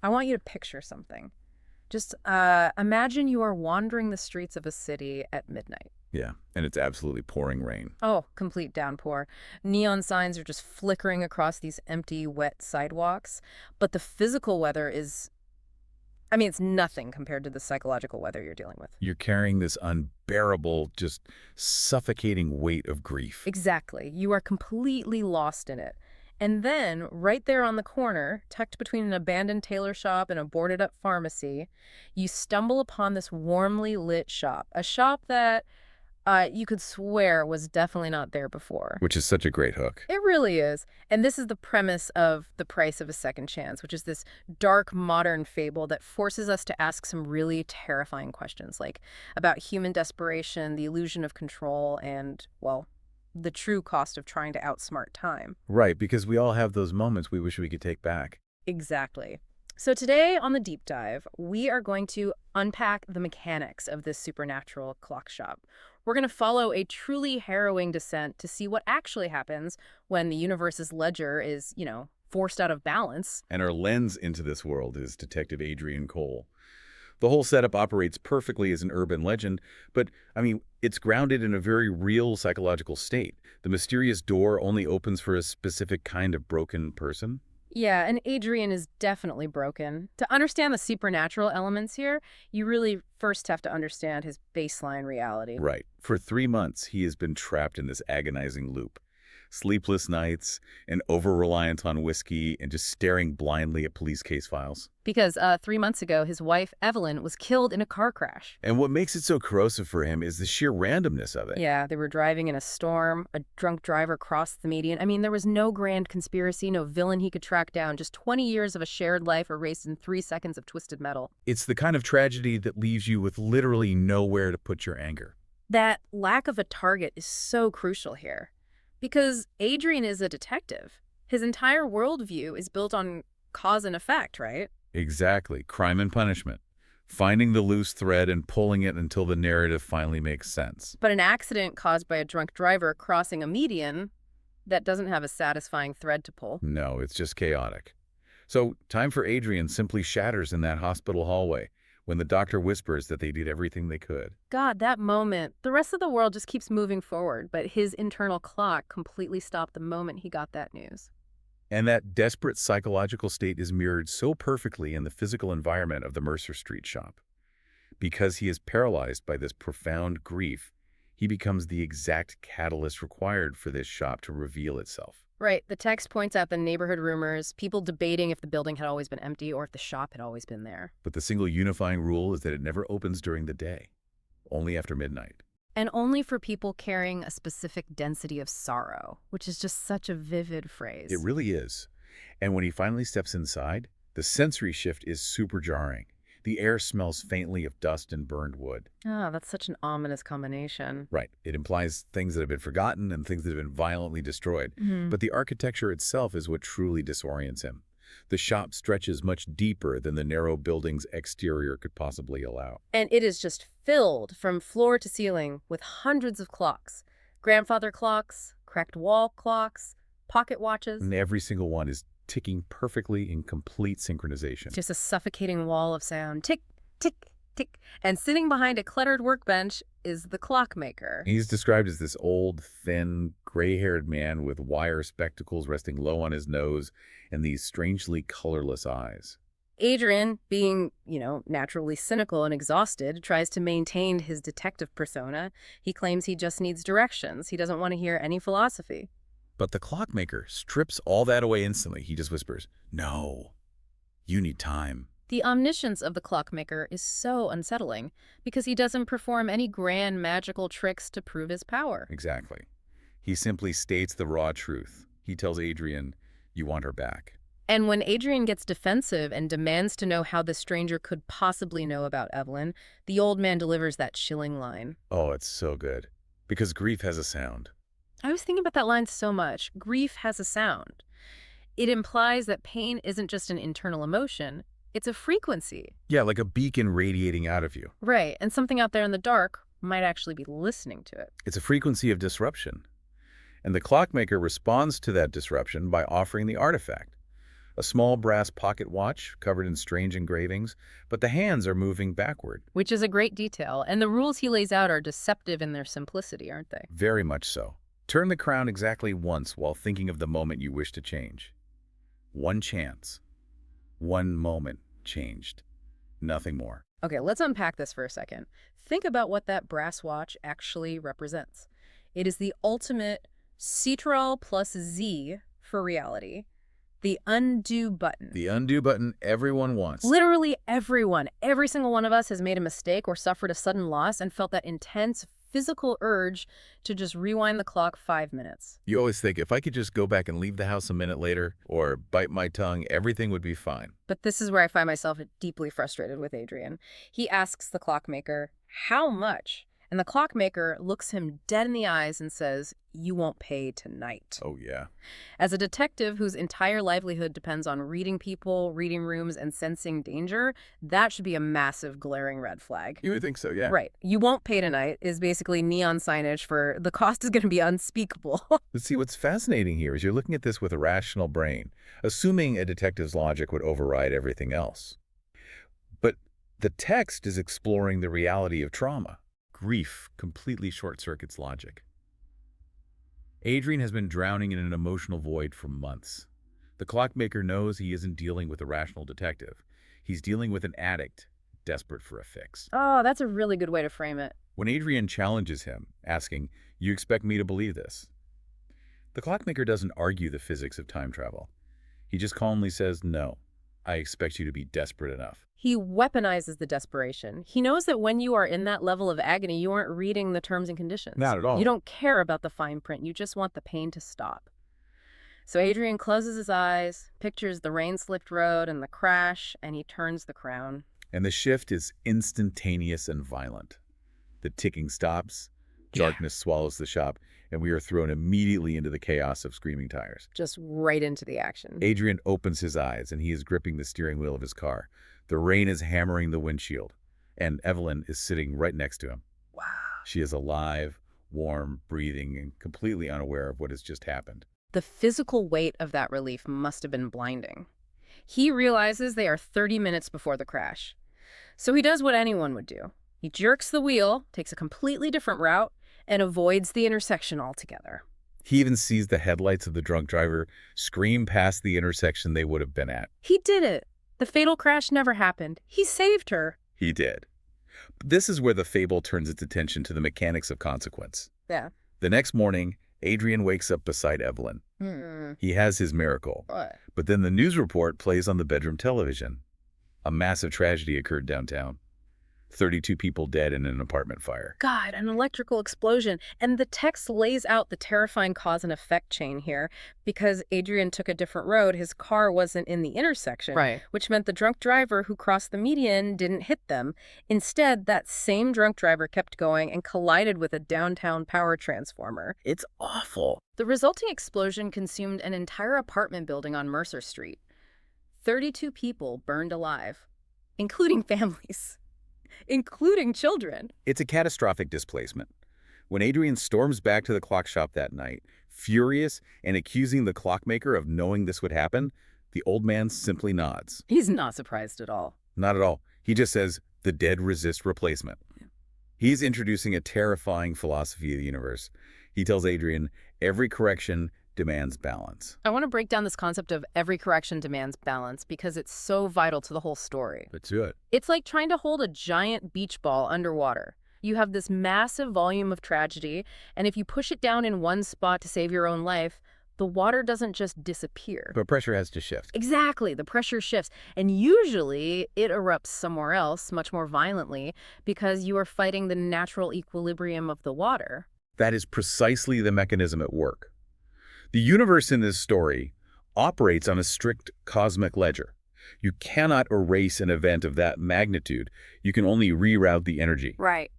I want you to picture something. Just imagine you are wandering the streets of a city at midnight. Yeah, and it's absolutely pouring rain. Oh, complete downpour. Neon signs are just flickering across these empty, wet sidewalks. But the physical weather is, I mean, it's nothing compared to the psychological weather you're dealing with. You're carrying this unbearable, just suffocating weight of grief. Exactly. You are completely lost in it. And then, right there on the corner, tucked between an abandoned tailor shop and a boarded up pharmacy, you stumble upon this warmly lit shop. A shop that you could swear was definitely not there before. Which is such a great hook. It really is. And this is the premise of The Price of a Second Chance, which is this dark modern fable that forces us to ask some really terrifying questions, like about human desperation, the illusion of control, and, well, the true cost of trying to outsmart time. Right, because we all have those moments we wish we could take back. Exactly. So today on the deep dive, we are going to unpack the mechanics of this supernatural clock shop. We're going to follow a truly harrowing descent to see what actually happens when the universe's ledger is, forced out of balance. And our lens into this world is Detective Adrian Cole. The whole setup operates perfectly as an urban legend, but, it's grounded in a very real psychological state. The mysterious door only opens for a specific kind of broken person. Yeah, and Adrian is definitely broken. To understand the supernatural elements here, you really first have to understand his baseline reality. Right. For 3 months, he has been trapped in this agonizing loop. Sleepless nights, and over-reliance on whiskey, and just staring blindly at police case files. Because 3 months ago, his wife, Evelyn, was killed in a car crash. And what makes it so corrosive for him is the sheer randomness of it. Yeah, they were driving in a storm. A drunk driver crossed the median. I mean, there was no grand conspiracy, no villain he could track down. Just 20 years of a shared life erased in 3 seconds of twisted metal. It's the kind of tragedy that leaves you with literally nowhere to put your anger. That lack of a target is so crucial here. Because Adrian is a detective. His entire worldview is built on cause and effect, right? Exactly. Crime and punishment. Finding the loose thread and pulling it until the narrative finally makes sense. But an accident caused by a drunk driver crossing a median, that doesn't have a satisfying thread to pull. No, it's just chaotic. So, time for Adrian simply shatters in that hospital hallway when the doctor whispers that they did everything they could. God, that moment, the rest of the world just keeps moving forward, but his internal clock completely stopped the moment he got that news. And that desperate psychological state is mirrored so perfectly in the physical environment of the Mercer Street shop. Because he is paralyzed by this profound grief, he becomes the exact catalyst required for this shop to reveal itself. Right, the text points out the neighborhood rumors, people debating if the building had always been empty or if the shop had always been there. But the single unifying rule is that it never opens during the day, only after midnight. And only for people carrying a specific density of sorrow, which is just such a vivid phrase. It really is. And when he finally steps inside, the sensory shift is super jarring. The air smells faintly of dust and burned wood. Ah, that's such an ominous combination. Right. It implies things that have been forgotten and things that have been violently destroyed. But the architecture itself is what truly disorients him. The shop stretches much deeper than the narrow building's exterior could possibly allow. And it is just filled from floor to ceiling with hundreds of clocks. Grandfather clocks, cracked wall clocks, pocket watches. And every single one is ticking perfectly in complete synchronization. Just a suffocating wall of sound. Tick, tick, tick. And sitting behind a cluttered workbench is the clockmaker. He's described as this old, thin, gray-haired man with wire spectacles resting low on his nose and these strangely colorless eyes. Adrian, being, naturally cynical and exhausted, tries to maintain his detective persona. He claims he just needs directions. He doesn't want to hear any philosophy. But the clockmaker strips all that away instantly. He just whispers, "No, you need time." The omniscience of the clockmaker is so unsettling because he doesn't perform any grand magical tricks to prove his power. Exactly. He simply states the raw truth. He tells Adrian, "You want her back." And when Adrian gets defensive and demands to know how the stranger could possibly know about Evelyn, the old man delivers that chilling line. Oh, it's so good. Because grief has a sound. I was thinking about that line so much. Grief has a sound. It implies that pain isn't just an internal emotion, it's a frequency. Yeah, like a beacon radiating out of you. Right, and something out there in the dark might actually be listening to it. It's a frequency of disruption. And the clockmaker responds to that disruption by offering the artifact. A small brass pocket watch covered in strange engravings, but the hands are moving backward. Which is a great detail, and the rules he lays out are deceptive in their simplicity, aren't they? Very much so. Turn the crown exactly once while thinking of the moment you wish to change. One chance. One moment changed. Nothing more. Okay, let's unpack this for a second. Think about what that brass watch actually represents. It is the ultimate Ctrl plus Z for reality. The undo button. The undo button everyone wants. Literally everyone, every single one of us has made a mistake or suffered a sudden loss and felt that intense physical urge to just rewind the clock 5 minutes. You always think, if I could just go back and leave the house a minute later or bite my tongue, everything would be fine. But this is where I find myself deeply frustrated with Adrian. He asks the clockmaker, "How much?" And the clockmaker looks him dead in the eyes and says, "You won't pay tonight." Oh, yeah. As a detective whose entire livelihood depends on reading people, reading rooms, and sensing danger, that should be a massive glaring red flag. You would think so, yeah. Right. "You won't pay tonight" is basically neon signage for the cost is going to be unspeakable. But see, what's fascinating here is you're looking at this with a rational brain, assuming a detective's logic would override everything else. But the text is exploring the reality of trauma. Grief completely short-circuits logic. Adrian has been drowning in an emotional void for months. The clockmaker knows he isn't dealing with a rational detective. He's dealing with an addict, desperate for a fix. Oh, that's a really good way to frame it. When Adrian challenges him, asking, "You expect me to believe this?" the clockmaker doesn't argue the physics of time travel. He just calmly says, "No, I expect you to be desperate enough." He weaponizes the desperation. He knows that when you are in that level of agony, you aren't reading the terms and conditions. Not at all. You don't care about the fine print. You just want the pain to stop. So Adrian closes his eyes, pictures the rain-slicked road and the crash, and he turns the crown. And the shift is instantaneous and violent. The ticking stops, darkness swallows the shop, and we are thrown immediately into the chaos of screaming tires. Just right into the action. Adrian opens his eyes, and he is gripping the steering wheel of his car. The rain is hammering the windshield, and Evelyn is sitting right next to him. Wow. She is alive, warm, breathing, and completely unaware of what has just happened. The physical weight of that relief must have been blinding. He realizes they are 30 minutes before the crash. So he does what anyone would do. He jerks the wheel, takes a completely different route, and avoids the intersection altogether. He even sees the headlights of the drunk driver scream past the intersection they would have been at. He did it. The fatal crash never happened. He saved her. He did. But this is where the fable turns its attention to the mechanics of consequence. Yeah. The next morning, Adrian wakes up beside Evelyn. He has his miracle. What? But then the news report plays on the bedroom television. A massive tragedy occurred downtown. 32 people dead in an apartment fire. God, an electrical explosion. And the text lays out the terrifying cause and effect chain here. Because Adrian took a different road, his car wasn't in the intersection. Right. Which meant the drunk driver who crossed the median didn't hit them. Instead, that same drunk driver kept going and collided with a downtown power transformer. It's awful. The resulting explosion consumed an entire apartment building on Mercer Street. 32 people burned alive, including families. Including children. It's a catastrophic displacement. When Adrian storms back to the clock shop that night, furious and accusing the clockmaker of knowing this would happen, the old man simply nods. He's not surprised at all. Not at all. He just says, the dead resist replacement. He's introducing a terrifying philosophy of the universe. He tells Adrian, every correction demands balance. I want to break down this concept of every correction demands balance because it's so vital to the whole story. Let's do it. It's like trying to hold a giant beach ball underwater. You have this massive volume of tragedy, and if you push it down in one spot to save your own life, the water doesn't just disappear. But pressure has to shift. Exactly. The pressure shifts. And usually it erupts somewhere else much more violently because you are fighting the natural equilibrium of the water. That is precisely the mechanism at work. The universe in this story operates on a strict cosmic ledger. You cannot erase an event of that magnitude. You can only reroute the energy. Right.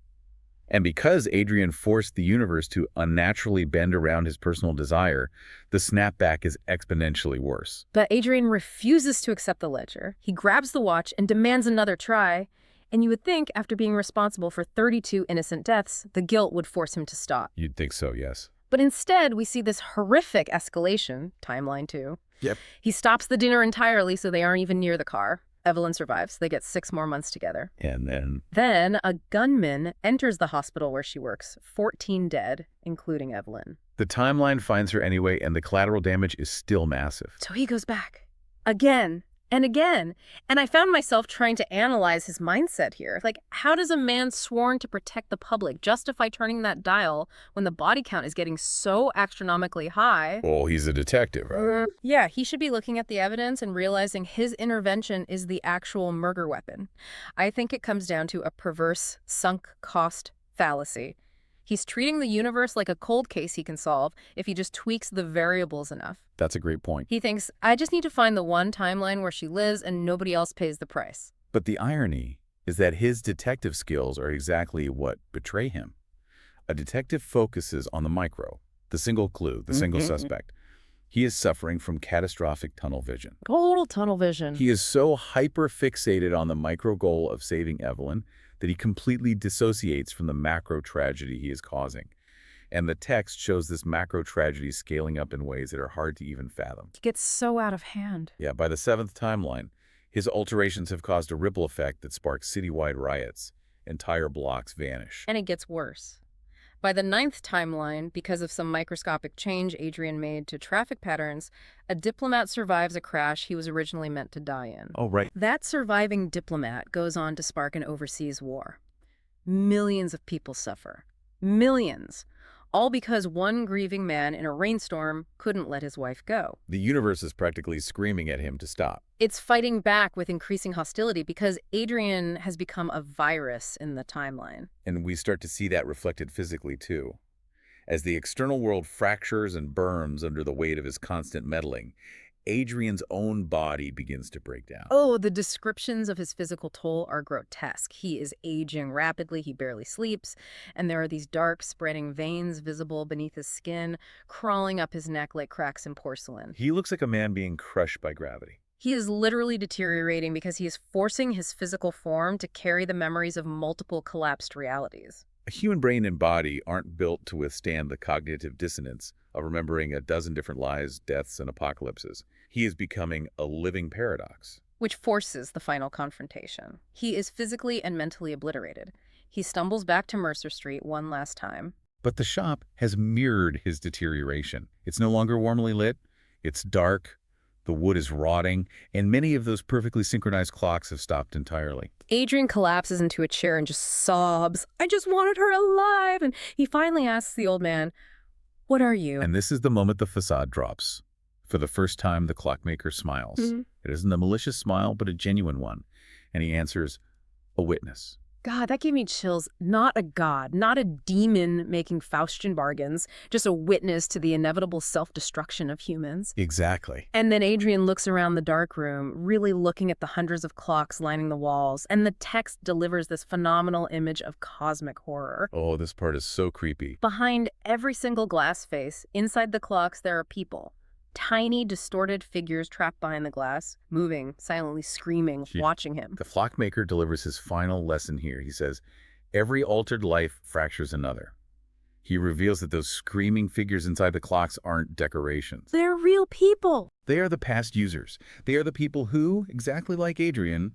And because Adrian forced the universe to unnaturally bend around his personal desire, the snapback is exponentially worse. But Adrian refuses to accept the ledger. He grabs the watch and demands another try. And you would think, after being responsible for 32 innocent deaths, the guilt would force him to stop. You'd think so, yes. But instead, we see this horrific escalation, timeline 2, Yep. He stops the dinner entirely so they aren't even near the car. Evelyn survives. They get 6 more months together. And then Then a gunman enters the hospital where she works, 14 dead, including Evelyn. the timeline finds her anyway, and the collateral damage is still massive. So he goes back again and again. And I found myself trying to analyze his mindset here. Like, how does a man sworn to protect the public justify turning that dial when the body count is getting so astronomically high? Oh, he's a detective, right? Yeah, he should be looking at the evidence and realizing his intervention is the actual murder weapon. I think it comes down to a perverse sunk cost fallacy. He's treating the universe like a cold case he can solve if he just tweaks the variables enough. That's a great point. He thinks, I just need to find the one timeline where she lives and nobody else pays the price. But the irony is that his detective skills are exactly what betray him. A detective focuses on the micro, the single clue, the single suspect. He is suffering from catastrophic tunnel vision. Total tunnel vision. He is so hyper-fixated on the micro goal of saving Evelyn that he completely dissociates from the macro tragedy he is causing. And the text shows this macro tragedy scaling up in ways that are hard to even fathom. He gets so out of hand. Yeah, by the 7th timeline, his alterations have caused a ripple effect that sparks citywide riots. Entire blocks vanish. And it gets worse. By the 9th timeline, because of some microscopic change Adrian made to traffic patterns, a diplomat survives a crash he was originally meant to die in. Oh, right. That surviving diplomat goes on to spark an overseas war. Millions of people suffer. Millions. All because one grieving man in a rainstorm couldn't let his wife go. The universe is practically screaming at him to stop. It's fighting back with increasing hostility because Adrian has become a virus in the timeline. And we start to see that reflected physically, too. As the external world fractures and burns under the weight of his constant meddling, Adrian's own body begins to break down. Oh, the descriptions of his physical toll are grotesque. He is aging rapidly, he barely sleeps, and there are these dark, spreading veins visible beneath his skin, crawling up his neck like cracks in porcelain. He looks like a man being crushed by gravity. He is literally deteriorating because he is forcing his physical form to carry the memories of multiple collapsed realities. A human brain and body aren't built to withstand the cognitive dissonance of remembering a dozen different lives, deaths, and apocalypses. He is becoming a living paradox. Which forces the final confrontation. He is physically and mentally obliterated. He stumbles back to Mercer Street one last time. But the shop has mirrored his deterioration. It's no longer warmly lit. It's dark. The wood is rotting, and many of those perfectly synchronized clocks have stopped entirely. Adrian collapses into a chair and just sobs, I just wanted her alive. And he finally asks the old man, what are you? And this is the moment the facade drops. For the first time, the clockmaker smiles. It isn't a malicious smile, but a genuine one. And he answers, a witness. God, that gave me chills. Not a god, not a demon making Faustian bargains, just a witness to the inevitable self-destruction of humans. Exactly. And then Adrian looks around the dark room, really looking at the hundreds of clocks lining the walls, and the text delivers this phenomenal image of cosmic horror. Oh, this part is so creepy. Behind every single glass face, inside the clocks, there are people. Tiny, distorted figures trapped behind the glass, moving, silently screaming, watching him. The clockmaker delivers his final lesson here. He says, every altered life fractures another. He reveals that those screaming figures inside the clocks aren't decorations. They're real people. They are the past users. They are the people who, exactly like Adrian,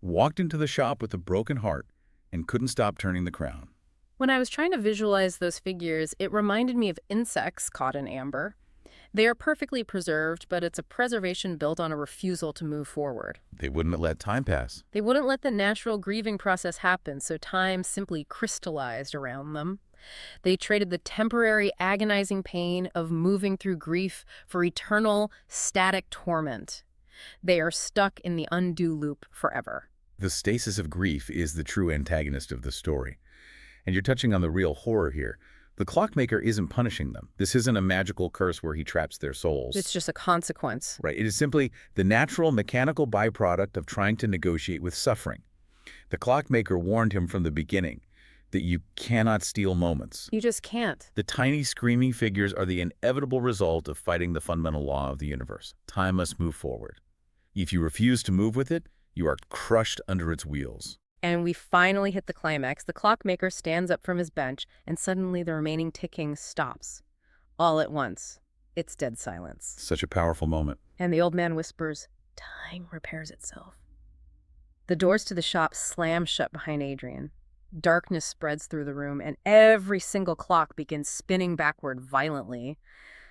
walked into the shop with a broken heart and couldn't stop turning the crown. When I was trying to visualize those figures, it reminded me of insects caught in amber. They are perfectly preserved, but it's a preservation built on a refusal to move forward. They wouldn't let time pass. They wouldn't let the natural grieving process happen, so time simply crystallized around them. They traded the temporary, agonizing pain of moving through grief for eternal, static torment. They are stuck in the undue loop forever. The stasis of grief is the true antagonist of the story. And you're touching on the real horror here. The clockmaker isn't punishing them. This isn't a magical curse where he traps their souls. It's just a consequence. Right. It is simply the natural mechanical byproduct of trying to negotiate with suffering. The clockmaker warned him from the beginning that you cannot steal moments. You just can't. The tiny screaming figures are the inevitable result of fighting the fundamental law of the universe. Time must move forward. If you refuse to move with it, you are crushed under its wheels. And we finally hit the climax. The clockmaker stands up from his bench, and suddenly the remaining ticking stops. All at once. It's dead silence. Such a powerful moment. And the old man whispers, "Time repairs itself." The doors to the shop slam shut behind Adrian. Darkness spreads through the room, and every single clock begins spinning backward violently.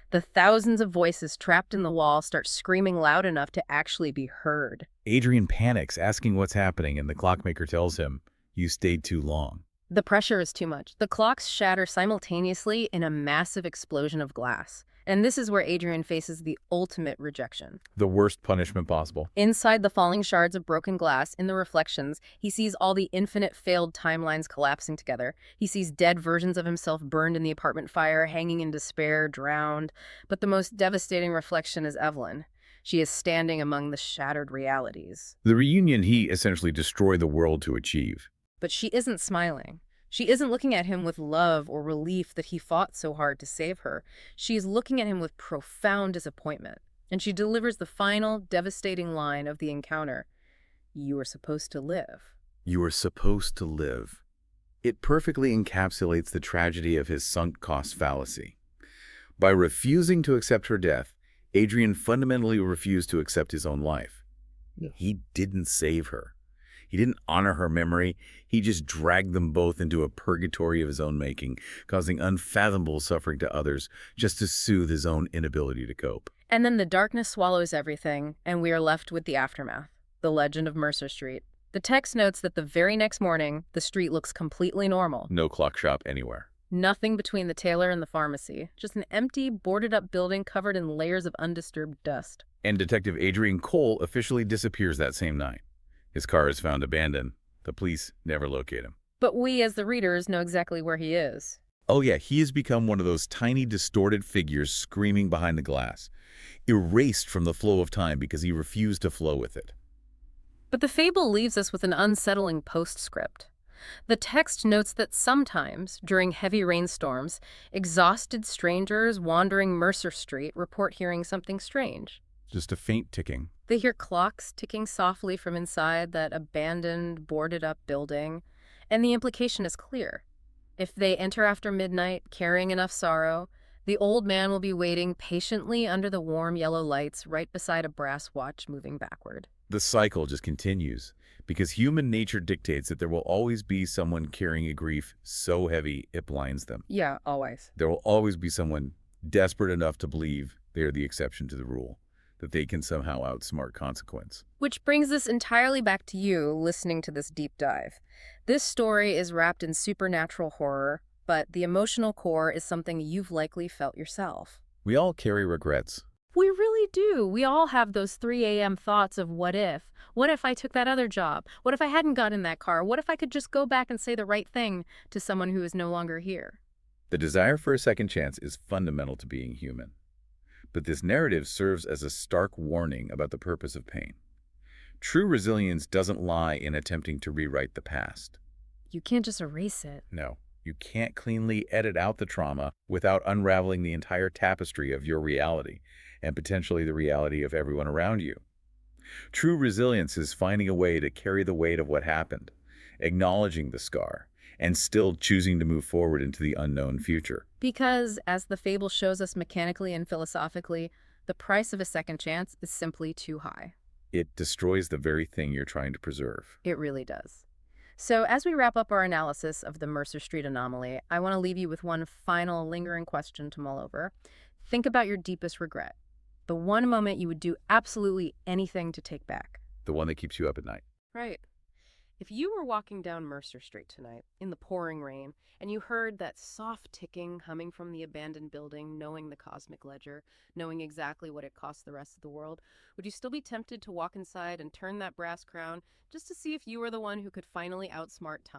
The thousands of voices trapped in the wall start screaming loud enough to actually be heard. Adrian panics, asking what's happening, and the clockmaker tells him, "You stayed too long." The pressure is too much. The clocks shatter simultaneously in a massive explosion of glass. And this is where Adrian faces the ultimate rejection. The worst punishment possible. Inside the falling shards of broken glass, in the reflections, he sees all the infinite failed timelines collapsing together. He sees dead versions of himself burned in the apartment fire, hanging in despair, drowned. But the most devastating reflection is Evelyn. She is standing among the shattered realities. The reunion he essentially destroyed the world to achieve. But she isn't smiling. She isn't looking at him with love or relief that he fought so hard to save her. She is looking at him with profound disappointment. And she delivers the final, devastating line of the encounter. "You were supposed to live." You were supposed to live. It perfectly encapsulates the tragedy of his sunk cost fallacy. By refusing to accept her death, Adrian fundamentally refused to accept his own life. He didn't save her. He didn't honor her memory. He just dragged them both into a purgatory of his own making, causing unfathomable suffering to others just to soothe his own inability to cope. And then the darkness swallows everything, and we are left with the aftermath, the legend of Mercer Street. The text notes that the very next morning, the street looks completely normal. No clock shop anywhere. Nothing between the tailor and the pharmacy. Just an empty, boarded-up building covered in layers of undisturbed dust. And Detective Adrian Cole officially disappears that same night. His car is found abandoned. The police never locate him. But we, as the readers, know exactly where he is. Oh yeah, he has become one of those tiny, distorted figures screaming behind the glass, erased from the flow of time because he refused to flow with it. But the fable leaves us with an unsettling postscript. The text notes that sometimes, during heavy rainstorms, exhausted strangers wandering Mercer Street report hearing something strange. Just a faint ticking. They hear clocks ticking softly from inside that abandoned, boarded-up building, and the implication is clear. If they enter after midnight, carrying enough sorrow, the old man will be waiting patiently under the warm yellow lights right beside a brass watch moving backward. The cycle just continues, because human nature dictates that there will always be someone carrying a grief so heavy it blinds them. Yeah, always. There will always be someone desperate enough to believe they are the exception to the rule, that they can somehow outsmart consequence. Which brings us entirely back to you listening to this deep dive. This story is wrapped in supernatural horror, but the emotional core is something you've likely felt yourself. We all carry regrets. We really do. We all have those 3 a.m. thoughts of what if? What if I took that other job? What if I hadn't gotten that car? What if I could just go back and say the right thing to someone who is no longer here? The desire for a second chance is fundamental to being human. But this narrative serves as a stark warning about the purpose of pain. True resilience doesn't lie in attempting to rewrite the past. You can't just erase it. No, you can't cleanly edit out the trauma without unraveling the entire tapestry of your reality and potentially the reality of everyone around you. True resilience is finding a way to carry the weight of what happened, acknowledging the scar, and still choosing to move forward into the unknown future. Because, as the fable shows us mechanically and philosophically, the price of a second chance is simply too high. It destroys the very thing you're trying to preserve. It really does. So as we wrap up our analysis of the Mercer Street anomaly, I want to leave you with one final lingering question to mull over. Think about your deepest regret. The one moment you would do absolutely anything to take back. The one that keeps you up at night. Right. If you were walking down Mercer Street tonight in the pouring rain and you heard that soft ticking humming from the abandoned building, knowing the cosmic ledger, knowing exactly what it costs the rest of the world, would you still be tempted to walk inside and turn that brass crown just to see if you were the one who could finally outsmart time?